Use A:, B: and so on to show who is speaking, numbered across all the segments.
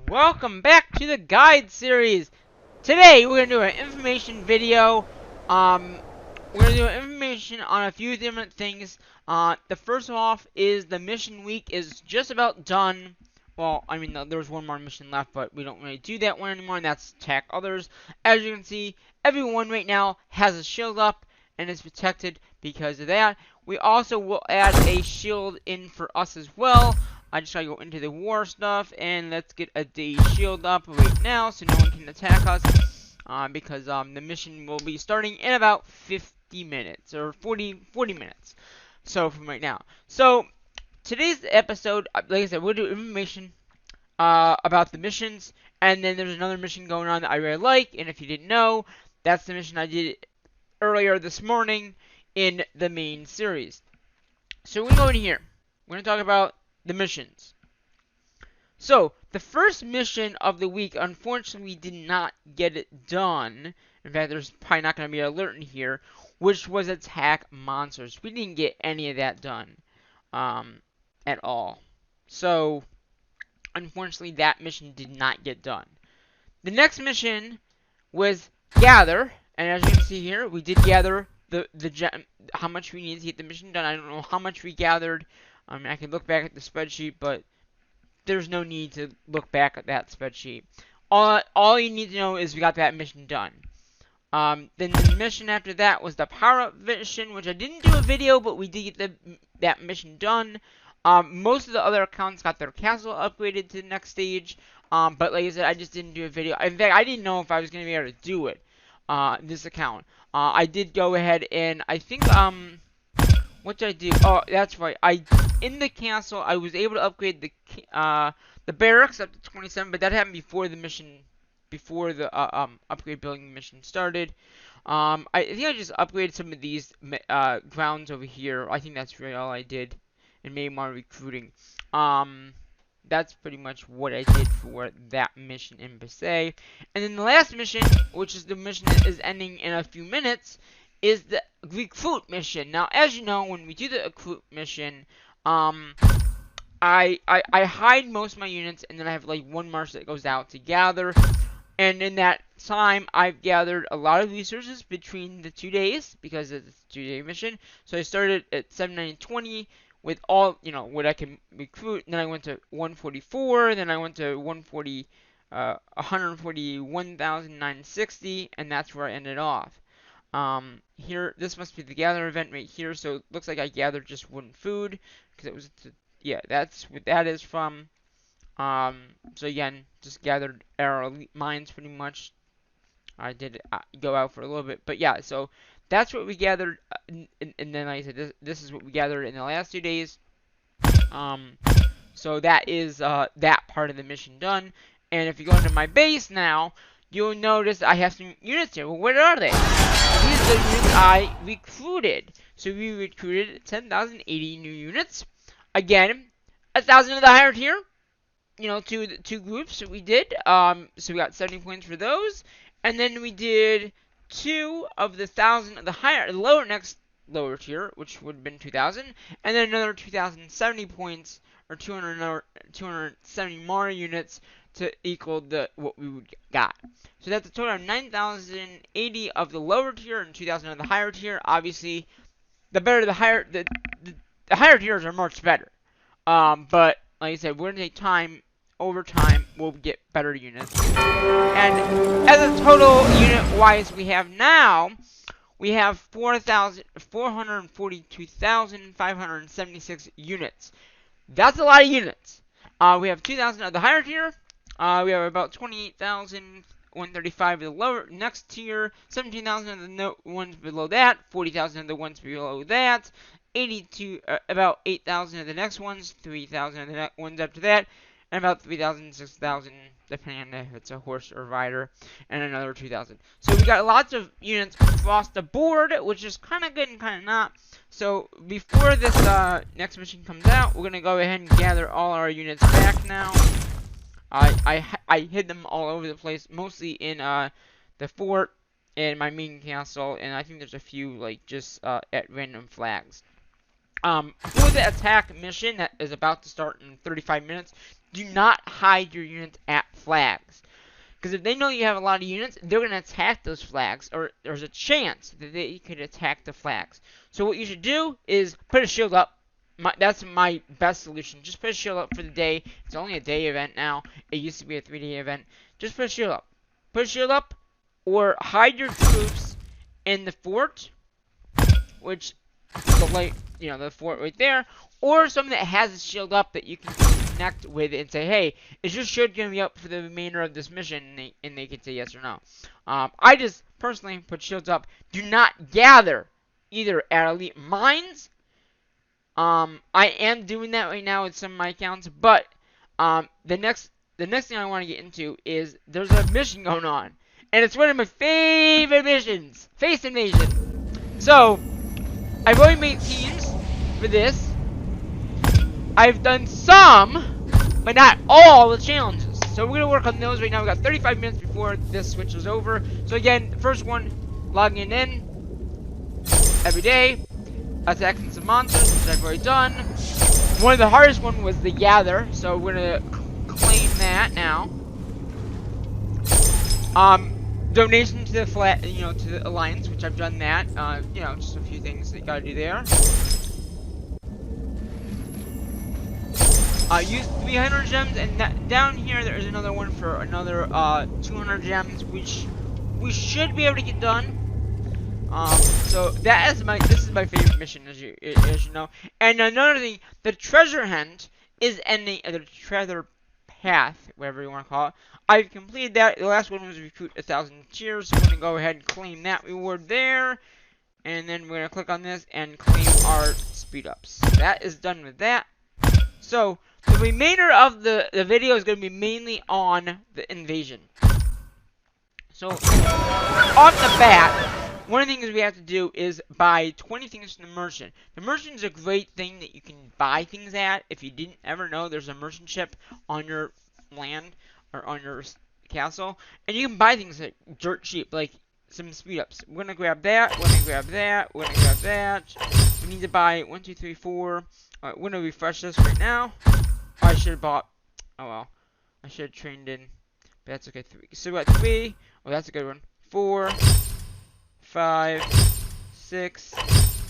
A: Welcome back to the guide series. Today we're gonna do an information video. We're gonna do information on a few different things. The first off is the mission week is just about done. Well, I mean, there's one more mission left, but we don't really do that one anymore, and that's attack others. As you can see, everyone right now has a shield up and is protected because of that. We also will add a shield in for us as well. I just gotta go into the war stuff, and let's get a day shield up right now so no one can attack us. Because the mission will be starting in about 50 minutes, or 40 minutes. So, from right now. So, today's episode, like I said, we'll do information about the missions, and then there's another mission going on that I really like, and if you didn't know, that's the mission I did earlier this morning in the main series. So, we're going to go in here. We're going to talk about the missions. So, the first mission of the week, unfortunately, we did not get it done. In fact, there's probably not going to be an alert in here, which was attack monsters. We didn't get any of that done at all. So, unfortunately, that mission did not get done. The next mission was gather, and as you can see here, we did gather how much we needed to get the mission done. I don't know how much we gathered. I can look back at the spreadsheet, but there's no need to look back at that spreadsheet. All you need to know is we got that mission done. Then the mission after that was the power-up mission, which I didn't do a video, but we did get that mission done. Most of the other accounts got their castle upgraded to the next stage, but like I said, I just didn't do a video. In fact, I didn't know if I was going to be able to do it, this account. I did go ahead and, I think, what did I do? Oh, that's right. In the castle, I was able to upgrade the barracks up to 27, but that happened before the mission, before the upgrade building mission started. I think I just upgraded some of these grounds over here. I think that's really all I did, and maybe more recruiting. That's pretty much what I did for that mission in per se. And then the last mission, which is the mission that is ending in a few minutes, is the recruit mission. Now, as you know, when we do the recruit mission, I hide most of my units, and then I have like one march that goes out to gather. And in that time, I've gathered a lot of resources between the 2 days because it's a 2-day mission. So I started at 7920 with all, what I can recruit. And then I went to 144. Then I went to 141,960, and that's where I ended off. Here, this must be the gather event right here, so it looks like I gathered just one food, because it was, yeah, that's what that is from. So again, just gathered our elite mines pretty much. I did go out for a little bit, but yeah, so that's what we gathered, and then like I said, this is what we gathered in the last 2 days. So that is, that part of the mission done, and if you go into my base now, you'll notice I have some units here. Well, where are they? These are the units I recruited. So we recruited 10,080 new units. Again, 1,000 of the higher tier. Two groups that we did. So we got 70 points for those. And then we did 2 of the 1,000 of the lower tier, which would have been 2,000. And then another 2,070 points, or 270 more units to equal what we would got. So that's a total of 9,080 of the lower tier and 2,000 of the higher tier. Obviously, the higher tiers are much better. But like I said, we're gonna take time. Over time, we'll get better units. And as a total unit-wise, we have 442,576 units. That's a lot of units. We have 2,000 of the higher tier. We have about 28,135 of the lower next tier, 17,000 of the ones below that, 40,000 of the ones below that, about 8,000 of the next ones, 3,000 of the ones after that, and about 3,000, 6,000, depending on if it's a horse or rider, and another 2,000. So we got lots of units across the board, which is kind of good and kind of not. So before this next mission comes out, we're gonna go ahead and gather all our units back now. I hid them all over the place, mostly in the fort and my main castle, and I think there's a few like just at random flags. For the attack mission that is about to start in 35 minutes, do not hide your units at flags. Because if they know you have a lot of units, they're going to attack those flags, or there's a chance that they could attack the flags. So what you should do is put a shield up. That's my best solution. Just put a shield up for the day. It's only a day event now. It used to be a 3-day event. Just put a shield up. Put a shield up, or hide your troops in the fort, which the fort right there, or something that has a shield up that you can connect with and say, hey, is your shield going to be up for the remainder of this mission? And they can say yes or no. I just personally put shields up. Do not gather either at elite mines. I am doing that right now with some of my accounts, but the next thing I want to get into is there's a mission going on, and it's one of my favorite missions, Face Invasion. So I've already made teams for this. I've done some, but not all the challenges. So we're gonna work on those right now. We got 35 minutes before this switches over. So again, the first one, logging in every day, attacking some monsters, which I've already done. One of the hardest one was the gather, so we're gonna claim that now. Donation to the to the alliance, which I've done that. Just a few things that you gotta do there. Use 300 gems, and down here there's another one for another 200 gems, which we should be able to get done. So this is my favorite mission, as you know. And another thing, the treasure hunt is ending, the treasure path, whatever you want to call it. I've completed that. The last one was recruit 1,000 cheers, so we're gonna go ahead and claim that reward there, and then we're gonna click on this and claim our speed ups. That is done with that. So the remainder of the video is gonna be mainly on the invasion. So off the bat, one of the things we have to do is buy 20 things from the merchant. The merchant is a great thing that you can buy things at. If you didn't ever know, there's a merchant ship on your land or on your castle, and you can buy things at dirt cheap, like some speed ups. We're gonna grab that. We're gonna grab that. We're gonna grab that. We need to buy 1, 2, 3, 4. Alright, we're gonna refresh this right now. Oh, I should have bought. Oh well, I should have trained in. But that's okay. 3. So we got 3. Oh, that's a good one. 4, 5, 6,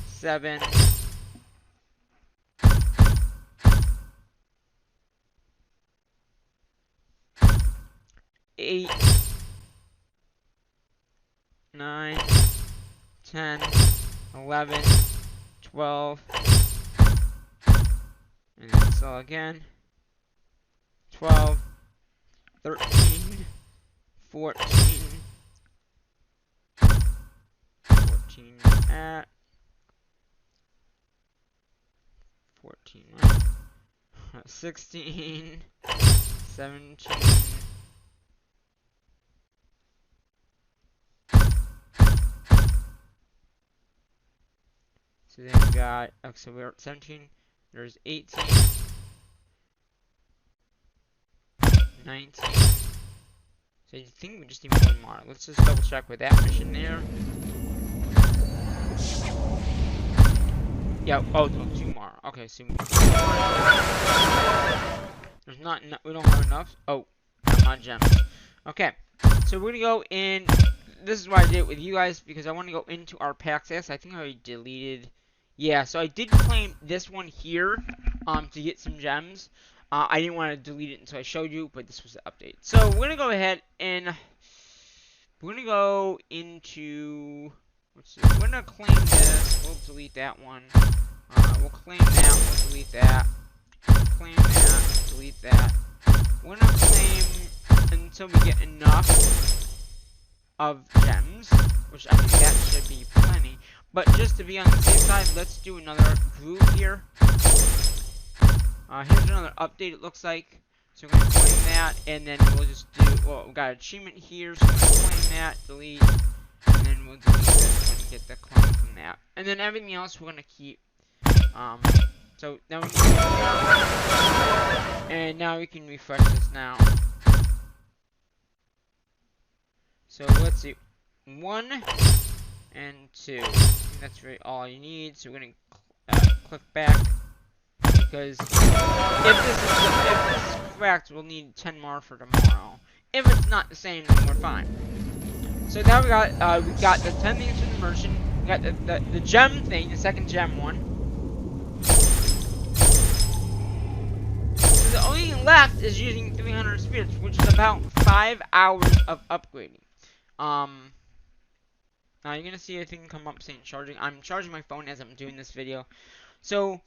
A: 7, 8, 9, 10, 11, 12, and then sell again. 12, 13, 14, 14 at 14, 16, 17, so then we got, so we're at 17, there's 18, 19, so I think we just need one more. Let's just double check with that mission there. Yeah, oh no, 2 more. Okay, so there's not enough, we don't have enough. Oh, not gems. Okay, so we're gonna go in. This is why I did it with you guys, because I want to go into our pack access. I think I already deleted. Yeah, so I did claim this one here to get some gems. I didn't want to delete it until I showed you, but this was the update. So we're gonna go ahead and we're gonna go into. Let's see. We're gonna claim this. We'll delete that one. We'll claim that. We'll delete that. Claim that. Delete that. We're gonna claim until we get enough of gems, which I think that should be plenty. But just to be on the safe side, let's do another group here. Here's another update, it looks like. So we're going to claim that, and then we'll just do, well, we got an achievement here, so we're going to claim that, delete, and then we'll delete this one and get the claim from that. And then everything else we're going to keep. So now we can, and now we can refresh this now. So let's see, 1 and 2. I think that's really all you need. So we're going to click back. Because if this correct, we'll need 10 more for tomorrow. If it's not the same, then we're fine. So now we got the 10 things from the merchant. We got the gem thing, the second gem one. So the only thing left is using 300 spirits, which is about 5 hours of upgrading. Now you're gonna see a thing come up saying charging. I'm charging my phone as I'm doing this video. So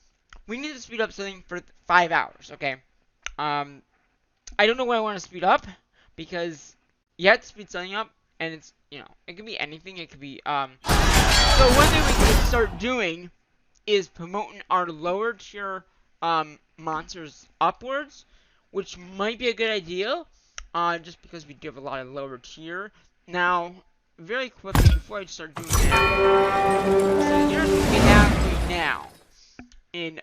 A: we need to speed up something for 5 hours, okay? I don't know what I want to speed up, because you have to speed something up, and it's, you know, it could be anything. It could be, so one thing we can start doing is promoting our lower tier, monsters upwards, which might be a good idea, just because we do have a lot of lower tier. Now, very quickly, before I start doing that, so here's what we have right now in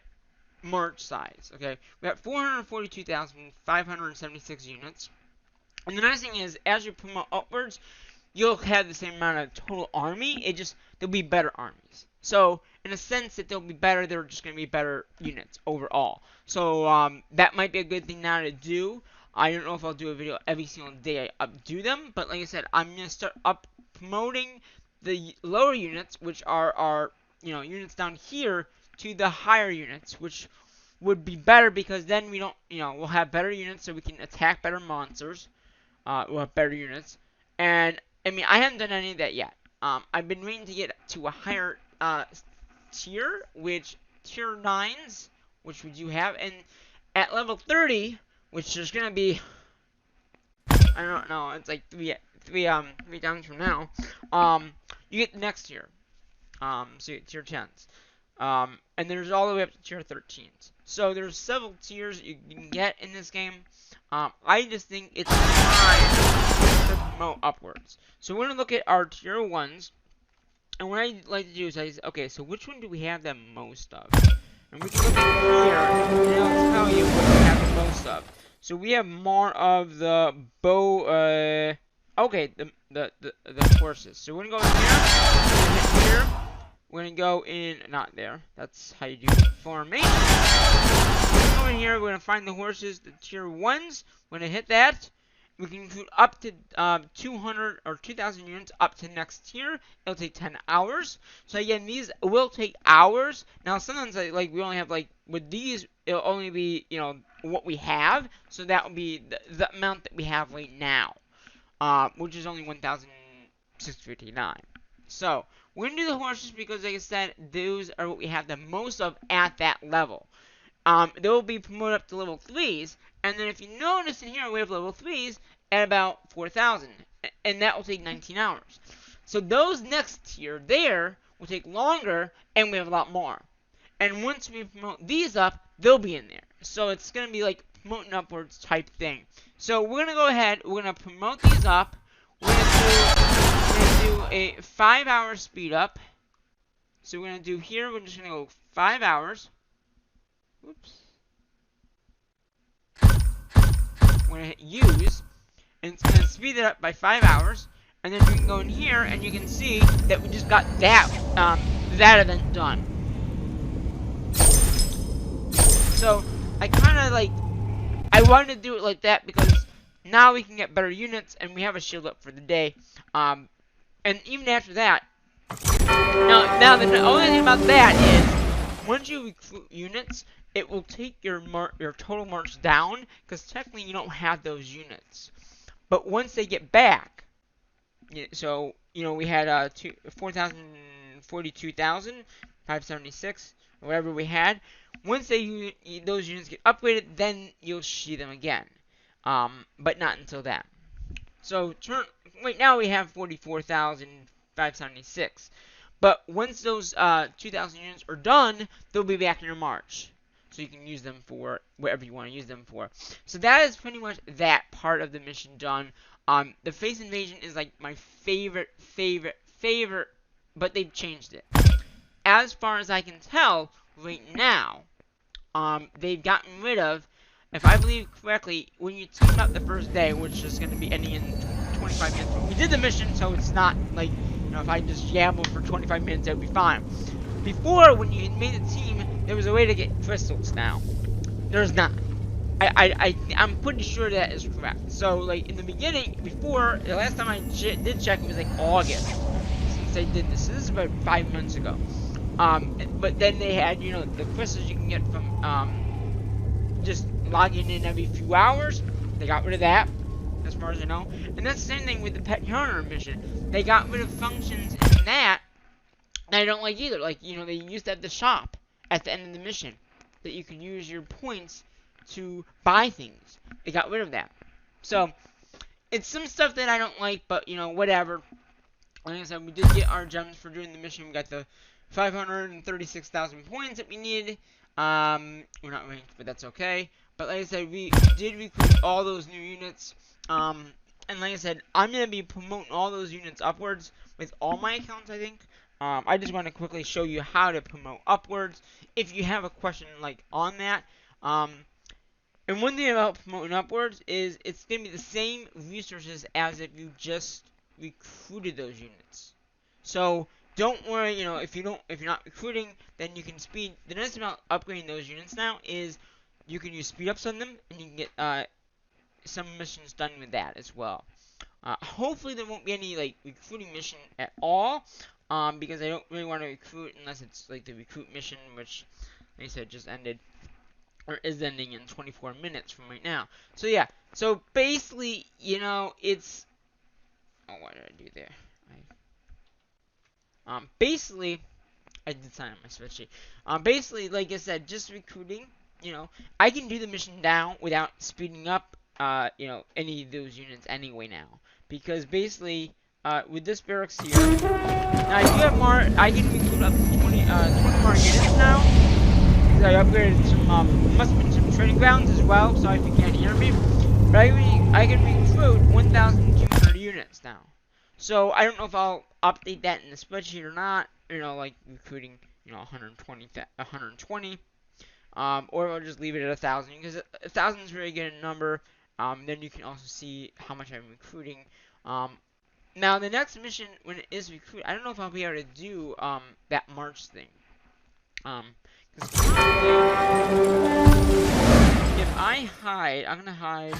A: March size, okay? We got 442,576 units. And the nice thing is, as you promote upwards, you'll have the same amount of total army. There'll be better armies. So, in a sense that they'll be better, they're just going to be better units overall. So, that might be a good thing now to do. I don't know if I'll do a video every single day I updo them, but like I said, I'm going to start promoting the lower units, which are our, you know, units down here, to the higher units, which would be better, because then we don't, you know, we'll have better units, so we can attack better monsters. We'll have better units. And I mean, I haven't done any of that yet. I've been waiting to get to a higher tier, which tier 9s, which we do have, and at level 30, which is gonna be, I don't know, it's like three times from now. You get the next tier. So you get tier 10s. And there's all the way up to tier 13s. So there's several tiers you can get in this game. I just think it's time to promote upwards. So we're gonna look at our tier 1s. And what I like to do is I say, okay, so which one do we have the most of? And we can look at here, and it'll tell you what we have the most of. So we have more of the bow, okay, the horses. So we're gonna go in here, we're gonna hit here, we're gonna go in, not there, that's how you do formation. We're gonna go in here, we're gonna find the horses, the tier 1s, we're gonna hit that. We can include up to 200 or 2,000 units up to next tier. It'll take 10 hours. So again, these will take hours. Now sometimes like we only have like with these, it'll only be, you know, what we have. So that will be the amount that we have right now, which is only 1,659. So we're gonna do the horses because, like I said, those are what we have the most of at that level. They will be promoted up to level 3s, and then if you notice in here, we have level 3s at about 4,000, and that will take 19 hours. So those next tier there will take longer, and we have a lot more. And once we promote these up, they'll be in there. So it's going to be like promoting upwards type thing. So we're going to go ahead, we're going to promote these up. We're going to do a 5-hour speed up. So we're going to do here, we're just going to go 5 hours. Oops. We're going to hit use, and it's going to speed it up by 5 hours, and then we can go in here, and you can see that we just got that, that event done. So, I kind of like, I wanted to do it like that, because now we can get better units, and we have a shield up for the day, and even after that, now the only thing about that is, once you recruit units, it will take your total march down, because technically you don't have those units. But once they get back, so, you know, we had 442,576, or whatever we had. Once those units get upgraded, then you'll see them again. But not until then. So, right now we have 44,576. But once those 2,000 units are done, they'll be back in your march. So you can use them for whatever you want to use them for. So that is pretty much that part of the mission done. The face invasion is like my favorite, but they've changed it. As far as I can tell, right now, they've gotten rid of, if I believe correctly, when you team up the first day, which is going to be ending in 25 minutes. We did the mission, so it's not like, you know, if I just yamble for 25 minutes, it would be fine. Before, when you made a team, there was a way to get crystals now. There's not. I'm pretty sure that is correct. So like in the beginning, before the last time I did check, it was like August since they did this. So this is about 5 months ago. But then they had the crystals you can get from just logging in every few hours. They got rid of that, as far as I know. And that's the same thing with the Pet Hunter mission. They got rid of functions in that I don't like either. Like, they used to have the shop at the end of the mission that you could use your points to buy things. They got rid of that. So, it's some stuff that I don't like, but, whatever. Like I said, we did get our gems for doing the mission. We got the 536,000 points that we needed. We're not ranked, but that's okay. But like I said, we did recruit all those new units. And like I said, I'm going to be promoting all those units upwards with all my accounts, I think. I just want to quickly show you how to promote upwards. If you have a question like on that. And one thing about promoting upwards is it's going to be the same resources as if you just recruited those units. So don't worry, if you're not recruiting, then you can speed. The nice thing about upgrading those units now is you can use speed ups on them, and you can get some missions done with that as well. Hopefully there won't be any like recruiting mission at all, because I don't really want to recruit unless it's like the recruit mission, which, like I said, just ended or is ending in 24 minutes from right now. So yeah, so basically, it's what did I do there? Basically, I did sign on my spreadsheet. Basically, like I said, just recruiting. I can do the mission now without speeding up. Any of those units anyway now, because basically, with this barracks here, now I do have more. I can recruit up to 20 more units now. Because I upgraded some, must have been some training grounds as well. So if you can't hear me, but I can recruit 1,200 units now. So I don't know if I'll update that in the spreadsheet or not. Like recruiting, 120, or I'll just leave it at 1,000 because 1,000 is a very good number. Then you can also see how much I'm recruiting. Now the next mission when it is recruit, I don't know if I'll be able to do that March thing. If I hide, I'm gonna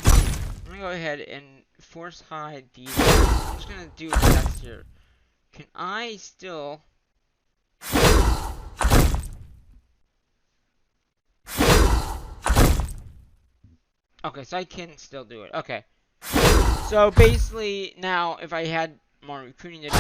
A: go ahead and force hide these. I'm just gonna do a test here. Can I still? Okay, so I can still do it. Okay. So basically, now if I had more recruiting to do,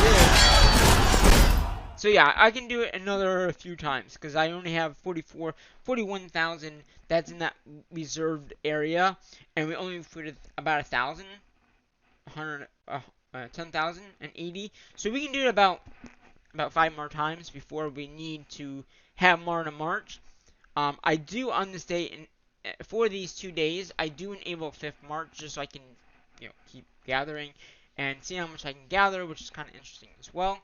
A: so yeah, I can do it another few times because I only have 41,000 that's in that reserved area, and we only recruited about 1,000, 10,080. So we can do it about 5 more times before we need to have more in a march. I do on this day, for these 2 days, I do enable 5th March just so I can, keep gathering and see how much I can gather, which is kind of interesting as well.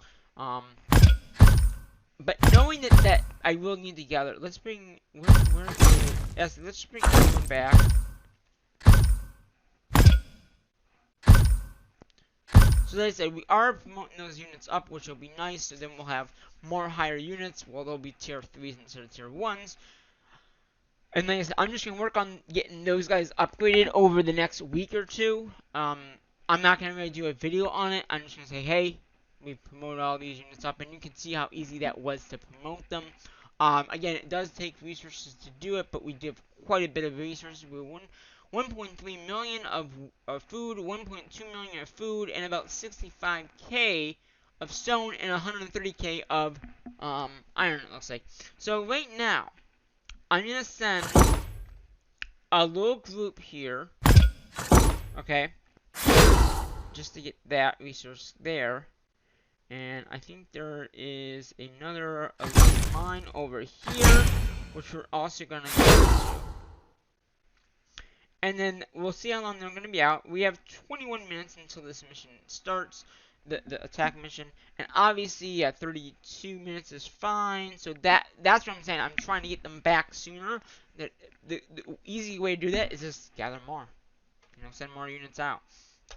A: But knowing that I will need to gather, let's bring, yes, let's bring everyone back. So like I said, we are promoting those units up, which will be nice, so then we'll have more higher units, well, they'll be tier 3s instead of tier 1s. And like I said, I'm just going to work on getting those guys upgraded over the next week or two. I'm not going to really do a video on it. I'm just going to say, hey, we promoted all these units up, and you can see how easy that was to promote them. Again, it does take resources to do it, but we did quite a bit of resources. We won 1.3 million of food, 1.2 million of food, and about 65k of stone, and 130k of iron, it looks like. So right now, I'm going to send a little group here, okay, just to get that resource there. And I think there is another mine over here, which we're also going to go to. And then we'll see how long they're going to be out. We have 21 minutes until this mission starts, the attack mission. And obviously, 32 minutes is fine. So that's what I'm saying. I'm trying to get them back sooner. The easy way to do that is just gather more. Send more units out.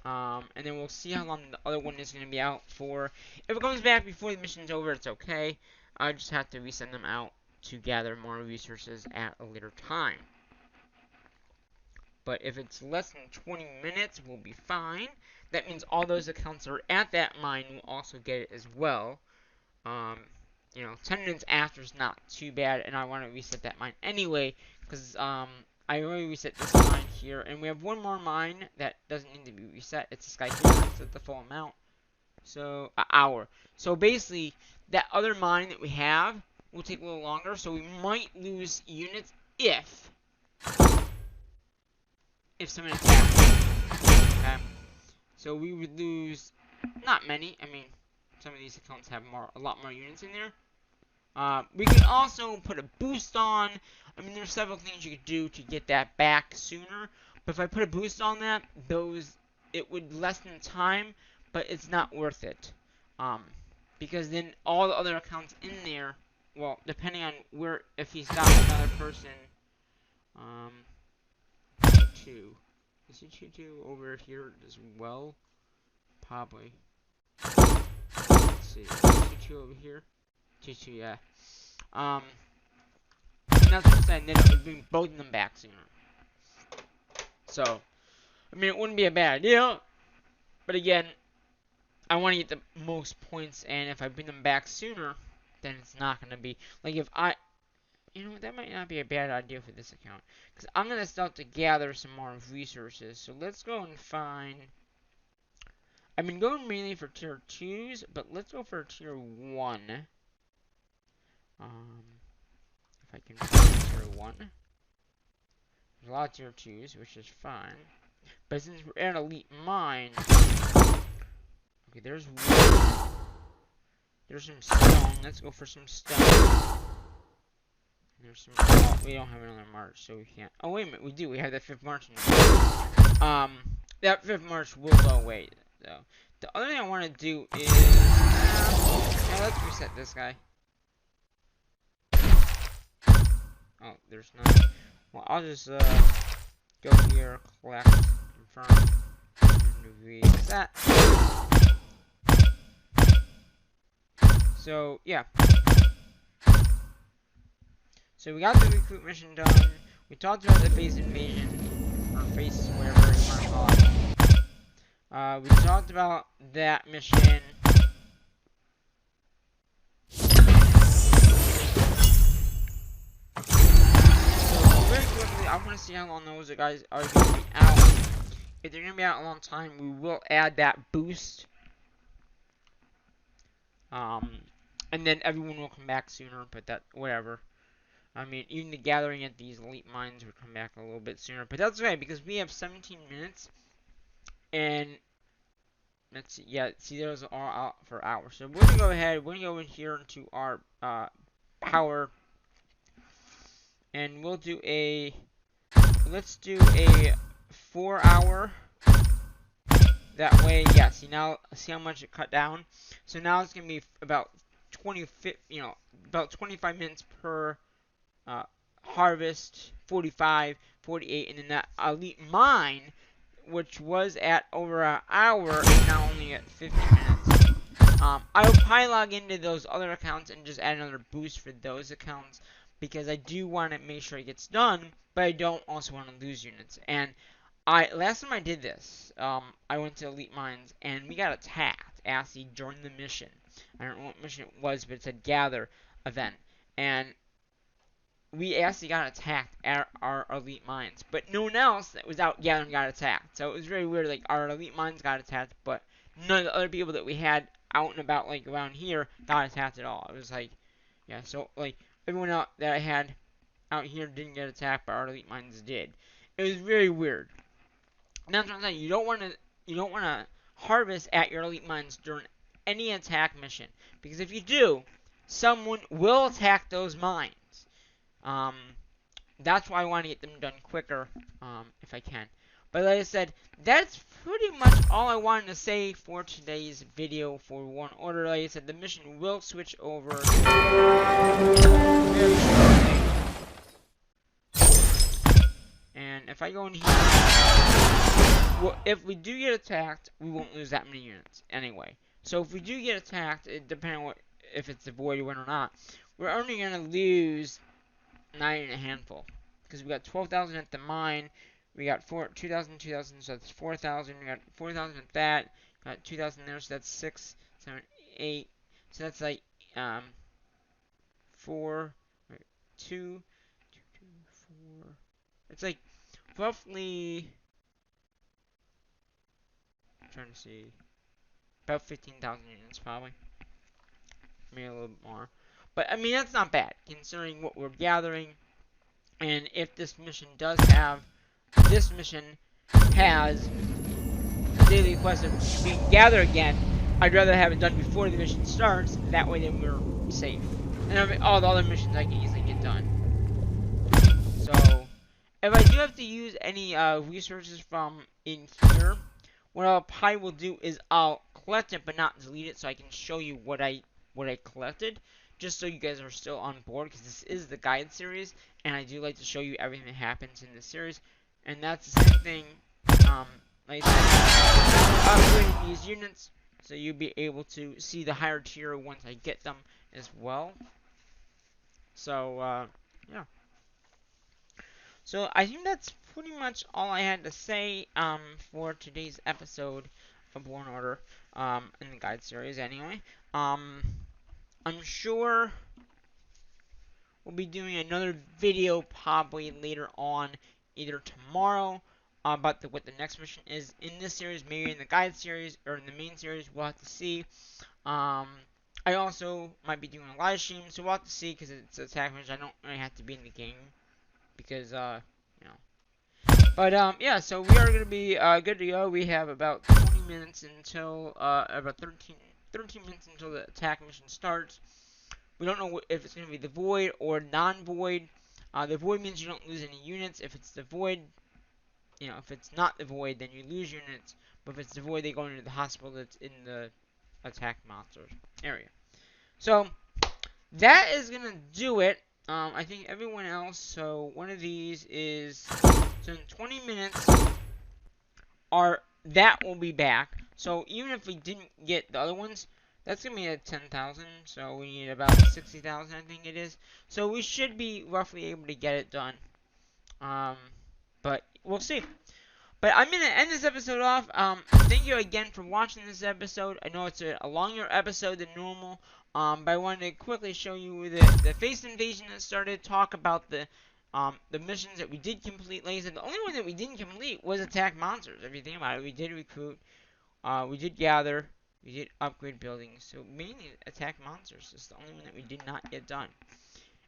A: And then we'll see how long the other one is going to be out for. If it comes back before the mission's over, it's okay. I just have to resend them out to gather more resources at a later time. But if it's less than 20 minutes, we'll be fine. That means all those accounts that are at that mine will also get it as well. 10 minutes after is not too bad, and I want to reset that mine anyway, because I already reset this mine here, and we have one more mine that doesn't need to be reset. It's this guy here. It's at the full amount. So, an hour. So basically, that other mine that we have will take a little longer, so we might lose units if someone attacks. Okay? So we would lose not many. I mean, some of these accounts have a lot more units in there. We can also put a boost on. I mean, there's several things you could do to get that back sooner. But if I put a boost on that, it would lessen time, but it's not worth it. Because then all the other accounts in there, well, depending on if he's got another person, 2. Is he 2 over here as well? Probably. Let's see. 2 over here. 2, yeah. And that's what I'm saying. Then it would bring both of them back sooner. So, I mean, it wouldn't be a bad idea. But again, I want to get the most points, and if I bring them back sooner, then it's not going to be like if I. You know, that might not be a bad idea for this account, because I'm going to start to gather some more resources. So let's go and find. I've been going mainly for tier 2s, but let's go for tier 1. If I can find tier 1. There's a lot of tier 2s, which is fine. But since we're at elite mine, okay, there's wood. There's some stone. Let's go for some stone. There's some. Oh, we don't have another march, so we can't. Oh wait a minute, we do. We have that 5th march. That 5th march will go away. So the other thing I want to do is, yeah, let's reset this guy. Oh, there's none. Well, I'll just go here, collect, confirm, and reset. So yeah. So we got the recruit mission done. We talked about the face invasion, or face whatever you want to call it. We talked about that mission. Very quickly, I want to see how long those guys are going to be out. If they're going to be out a long time, we will add that boost. And then everyone will come back sooner, but whatever. I mean, even the gathering at these elite mines would come back a little bit sooner. But that's okay, because we have 17 minutes. And, let's see, yeah, see, those are out for hours. So we're going to go ahead, we're going to go in here into our power. And we'll do let's do a 4-hour. That way, yeah, see how much it cut down. So now it's going to be about 25 minutes per harvest, 45, 48, and then that elite mine, which was at over an hour, is now only at 50 minutes. I will probably log into those other accounts and just add another boost for those accounts, because I do want to make sure it gets done, but I don't also want to lose units. And last time I did this, I went to Elite Mines, and we got attacked after during the mission. I don't know what mission it was, but it said gather event. And we actually got attacked at our Elite Mines. But no one else that was out gathering got attacked. So it was very weird, like, our Elite Mines got attacked, but none of the other people that we had out and about, like, around here got attacked at all. It was like, yeah, so, like, everyone out that I had out here didn't get attacked, but our Elite Mines did. It was very weird. And that's what I'm saying. You don't want to harvest at your Elite Mines during any attack mission, because if you do, someone will attack those mines. That's why I want to get them done quicker, if I can. But like I said, that's pretty much all I wanted to say for today's video for One Order. Like I said, the mission will switch over very shortly. And if I go in here, well, if we do get attacked, we won't lose that many units anyway. So if we do get attacked, depending on if it's a void win or not, we're only going to lose 9 in a handful. Because we got 12,000 at the mine, We got 2,000, 2,000, so that's 4,000. We got 4,000 with that. Got 2,000 there, so that's 6, 7, 8. So that's like 4, 2, 4. It's like roughly. I'm trying to see. About 15,000 units, probably. Maybe a little bit more. But I mean, that's not bad considering what we're gathering. And if this mission does have. This mission has daily quest of being gathered again, I'd rather have it done before the mission starts. That way, then we're safe. And I mean, all the other missions I can easily get done. So, if I do have to use any resources from in here, what I'll probably will do is I'll collect it but not delete it, so I can show you what I collected, just so you guys are still on board, because this is the guide series, and I do like to show you everything that happens in the series. And that's the same thing, like I said, upgrading these units, so you'll be able to see the higher tier once I get them as well. So, yeah. So, I think that's pretty much all I had to say, for today's episode of Born Order, in the guide series anyway. I'm sure we'll be doing another video probably later on, either tomorrow, about what the next mission is in this series, maybe in the guide series or in the main series. We'll have to see. I also might be doing a live stream, so we'll have to see, because it's attack mission. I don't really have to be in the game because you know. But yeah, so we are gonna be good to go. We have about 20 minutes until about 13 minutes until the attack mission starts. We don't know if it's going to be the void or non-void. The void means you don't lose any units. If it's the void, if it's not the void, then you lose units. But if it's the void, they go into the hospital that's in the attack monsters area. So, that is going to do it. I think everyone else, so one of these is, so in 20 minutes, that will be back. So, even if we didn't get the other ones, that's going to be at 10,000, so we need about 60,000, I think it is. So we should be roughly able to get it done. But we'll see. But I'm going to end this episode off. Thank you again for watching this episode. I know it's a longer episode than normal, but I wanted to quickly show you the face invasion that started, talk about the missions that we did complete. Like I said, the only one that we didn't complete was attack monsters. If you think about it, we did recruit, we did gather, we did upgrade buildings, so mainly attack monsters is the only one that we did not get done.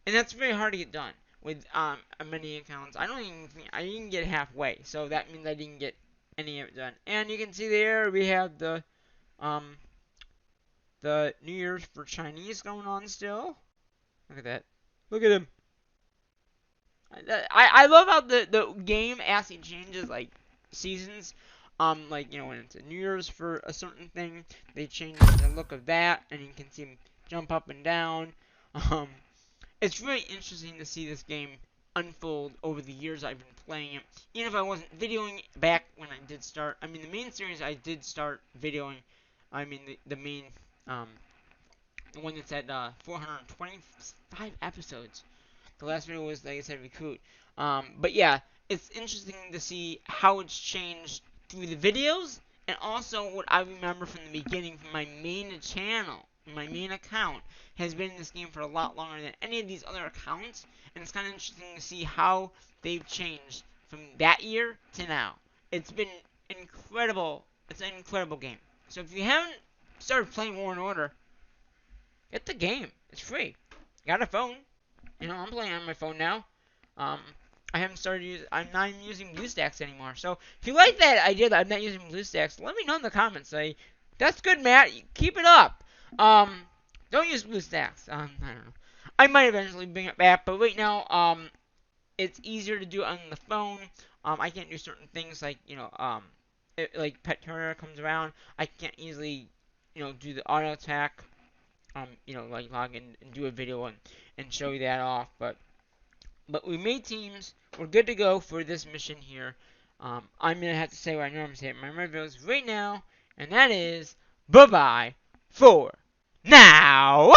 A: And that's very hard to get done with many accounts. I didn't get halfway, so that means I didn't get any of it done. And you can see there we have the New Year's for Chinese going on still. Look at that. Look at him. I love how the game actually changes like seasons. Like, when it's a New Year's for a certain thing, they change the look of that, and you can see him jump up and down. It's really interesting to see this game unfold over the years I've been playing it. Even if I wasn't videoing back when I did start. I mean, the main series I did start videoing. I mean, the main, the one that's at 425 episodes. The last video was, like I said, recruit. But yeah, it's interesting to see how it's changed through the videos, and also what I remember from the beginning from my main channel. My main account has been in this game for a lot longer than any of these other accounts, and it's kind of interesting to see how they've changed from that year to now. It's been incredible. It's an incredible game. So if you haven't started playing War and Order, get the game. It's free. Got a phone. I'm playing on my phone now. I haven't started I'm not even using BlueStacks anymore. So, if you like that idea that I'm not using BlueStacks, let me know in the comments. Say, that's good, Matt. Keep it up. Don't use BlueStacks. I don't know. I might eventually bring it back, but right now, it's easier to do it on the phone. I can't do certain things like, like Pet Turner comes around. I can't easily, do the auto attack. Like log in and do a video and show you that off. But we made teams. We're good to go for this mission here. I'm going to have to say what I normally say in my videos right now, and that is bye-bye for now.